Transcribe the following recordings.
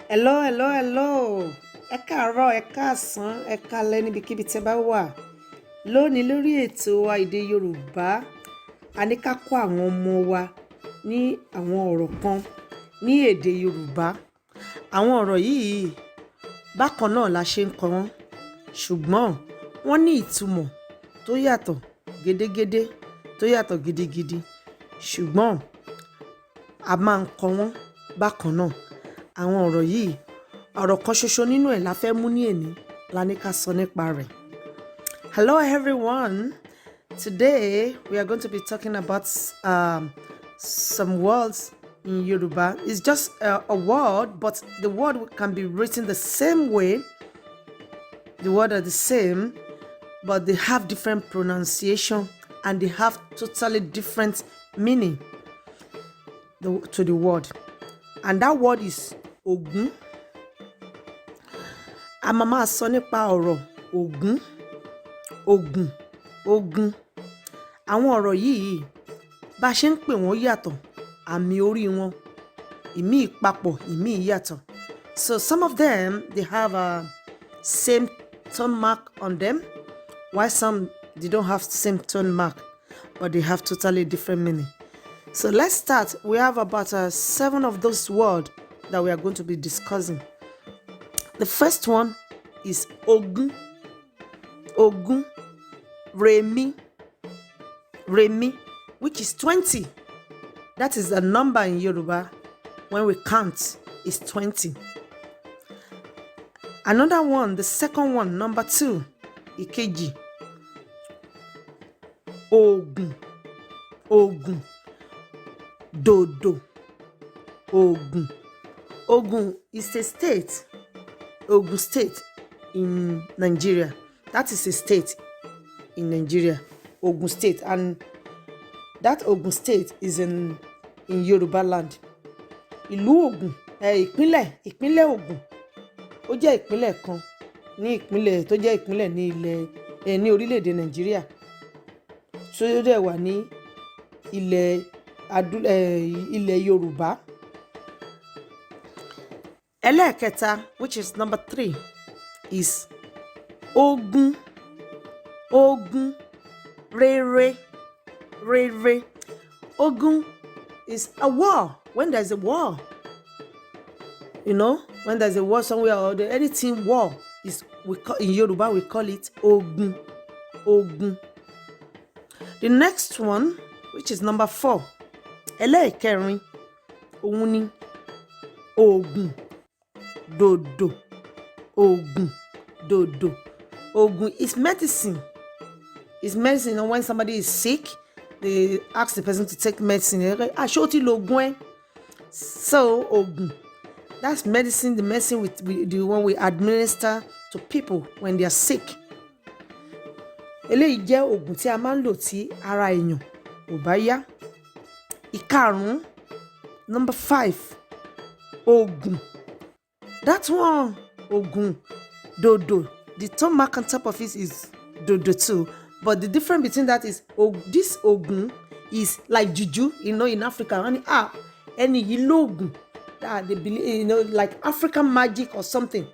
Hello, hello, hello. Ẹ káàárọ̀, ẹ káàsán, ẹ káalẹ́ níbikíbi tẹ́ bá wà. Lónìí lórí ètò wa èdè Yorùbá, a ní ká kọ́ àwọn ọmọ wa ní àwọn ọ̀rọ̀ kan ní èdè Yorùbá. Àwọn ọ̀rọ̀ yìí bákan náà la ṣe ń kọ́ wọn, ṣùgbọ́n wọ́n ní ìtumọ̀ tó yàtọ̀ gédégédé, tó yàtọ̀ gidigidi. Ṣùgbọ́n a máa ń kọ́ wọn bákan náà. Àwọn ọ̀rọ̀ yìí, ọ̀rọ̀ kan ṣoṣo nínú ẹ̀ la fẹ́ mú ní èní, la ní ká sọ nípa rẹ̀. Hello everyone. Today we are going to be talking about some words in Yoruba. It's just a word, but the word can be written the same way. The words are the same, but they have different pronunciation and they have totally different meaning to the word. And that word is Ògún. A máa sọ nípa ọ̀rọ̀ Ògún, Ògún, Ògún. Àwọn ọ̀rọ̀ yìí bá ṣe ń pè wọ́n yàtọ̀, àmì orí wọn, ìmí papọ̀, ìmí yàtọ̀. So some of them, they have a same tone mark on them, while some, they don't have same tone mark, but they have totally different meaning. So let's start. We have about 7 of those words that we are going to be discussing. The first one is Ògún, Ògún, Remi, Remi, which is 20. That is a number in Yoruba. When we count, is 20. Another one, the second one, number 2, Ìkejì, Ògún, Ògún, Dodo, Ògún. Ògún is a state, Ogun State in Nigeria. That is a state in Nigeria, Ogun State, and that Ogun State is in Yoruba land. Ìlú Ògùn, ìpínlẹ̀ Ògùn. Ó jẹ́ ìpínlẹ̀ kan ní ìpínlẹ̀ tó jẹ́ ìpínlẹ̀ ní orílẹ̀-èdè Nigeria. So ó dẹ̀ wà ní ilẹ̀ Yorùbá. Ẹlẹ́ẹ̀kẹta, which is number 3, is Ògún, Ògún, Rere, Rere. Ògún is a war. When there's a war, when there's a war somewhere or anything war is, in Yoruba we call it Ògún, Ògún. The next one, which is number 4, ẹlẹ́ẹ̀kẹrin, òun ni Ògún, Dodo, Ògún, Dodo. Ògún is medicine. It's medicine. And when somebody is sick, they ask the person to take medicine. They're like, ṣé o ti lo ògùn ẹ? So Ògún, that's medicine. The medicine with the one we administer to people when they are sick. Eléyìí jẹ́ ògùn tí a máa ń lò tí ara èèyàn ò bá yá. Ìkarùn-ún, number 5, Ògún. That one, Ògún, Dodo. The tone mark on top of it is Dodo too. But the difference between that is this Ògún is like juju, in Africa. Any Ògún, they believe, like African magic or something.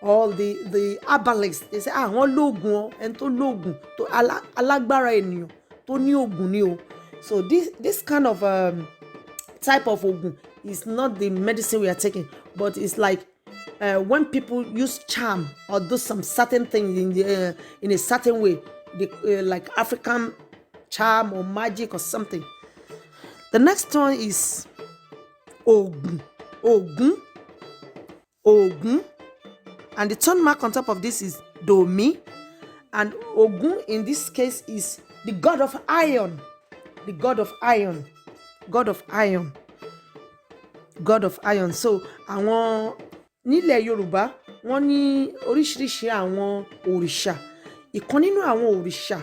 Or the herbalists, they say, wọ́n lóògùn ẹni tó lóògùn tó alágbára ènìyàn tó ní ògùn ni o. So this kind of type of Ògún is not the medicine we are taking, but it's like when people use charm or do some certain things in a certain way, like African charm or magic or something. The next one is Ògún, Ògún, Ògún. And the tone mark on top of this is Domi. And Ògún in this case is the god of iron. The god of iron. God of iron. God of iron. So àwọn nílẹ̀ Yorùbá wọ́n ní oríṣiríṣi àwọn òrìṣà. Ìkan nínú àwọn òrìṣà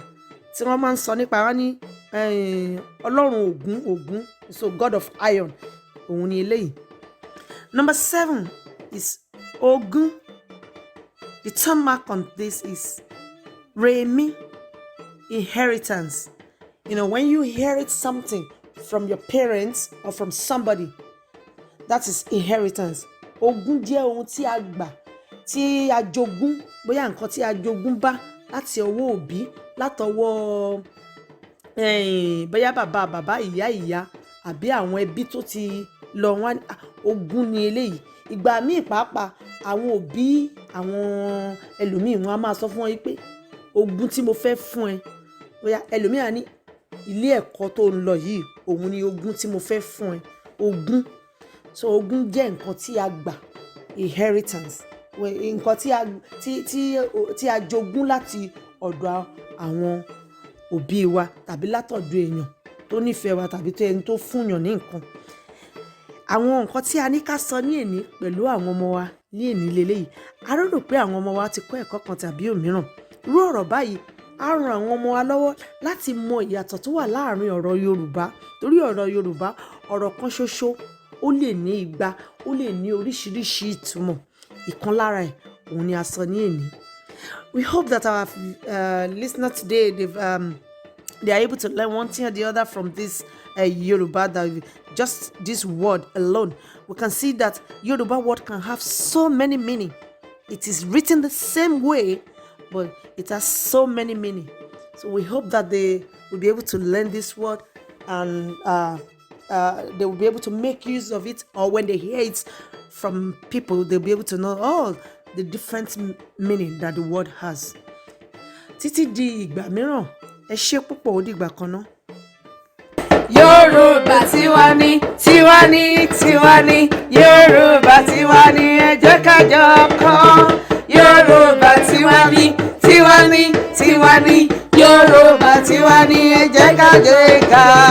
tí wọ́n máa ń sọ nípa wọn ní Ọlọ́run Ògún, Ògún. So God of iron. Òun ni eléyìí. Number 7 is Ògún. The tone mark on this is Remi, inheritance. When you inherit something from your parents or from somebody, that is inheritance. Ogún jẹ́ ohun tí a gbà, tí a jogún, bóyá nǹkan tí a jogún bá láti ọwọ́ òbí, látọwọ́ bóyá bàbá ìyá ìyá àbí àwọn ẹbí tó ti lọ wá ní ogún ni eléyìí. Ìgbà míì pàápàá àwọn òbí àwọn ẹlòmíì wọn a máa sọ fún wọn pé ogún tí mo fẹ́ fún ẹ, bóyá ẹlòmíì á ní ilé ẹ̀kọ́ tó ń lọ yìí òun ni ogún tí mo fẹ́ fún ẹ. Ogún, so ogún jẹ́ nǹkan tí a gbà, inheritance, nǹkan tí a jogún láti ọ̀dọ̀ àwọn òbí wa tàbí látọ̀dọ̀ èèyàn tó nífẹ̀ẹ́ wa tàbí tó ẹni tó fúnyàn ní nǹkan. Àwọn nǹkan tí a ní ká sọ ní èní pẹ̀lú àwọn ọmọ wa ní èní leléyìí. A rò pé àwọn ọmọ wa ti kọ́ ẹ̀kọ́ kan tàbí òmíràn. Irú ọ̀rọ̀ báyìí á ran àwọn ọmọ wa lọ́wọ́ láti mọ ìyàtọ̀ tó wà láàrin ọ̀rọ̀ Yorùbá. Torí ọ̀rọ̀ Yorùbá, ọ̀rọ̀ kan ṣoṣo ó lè ní igba, ó lè ní oríṣiríṣi ìtumọ̀. Ìkan lára ẹ̀ òun ni a sọ ní èní. We hope that our listeners today, they are able to learn one thing or the other from this Yoruba, that just this word alone. We can see that Yoruba word can have so many meaning. It is written the same way, but it has so many meaning. So we hope that they will be able to learn this word and they will be able to make use of it, or when they hear it from people, they'll be able to know all the different meaning that the word has. Títí di ìgbà mìíràn, ẹ ṣé púpọ̀, ó dìgbà kan náà. Yorùbá tiwa ni, tiwa ni, tiwa ni. Yorùbá tiwa ni, ẹ jẹ́ ká jọ kọ́. Yorùbá tiwa ni, tiwa ni, tiwa ni. Yorùbá tiwa ni, ẹ jẹ́ ká jọ kọ́.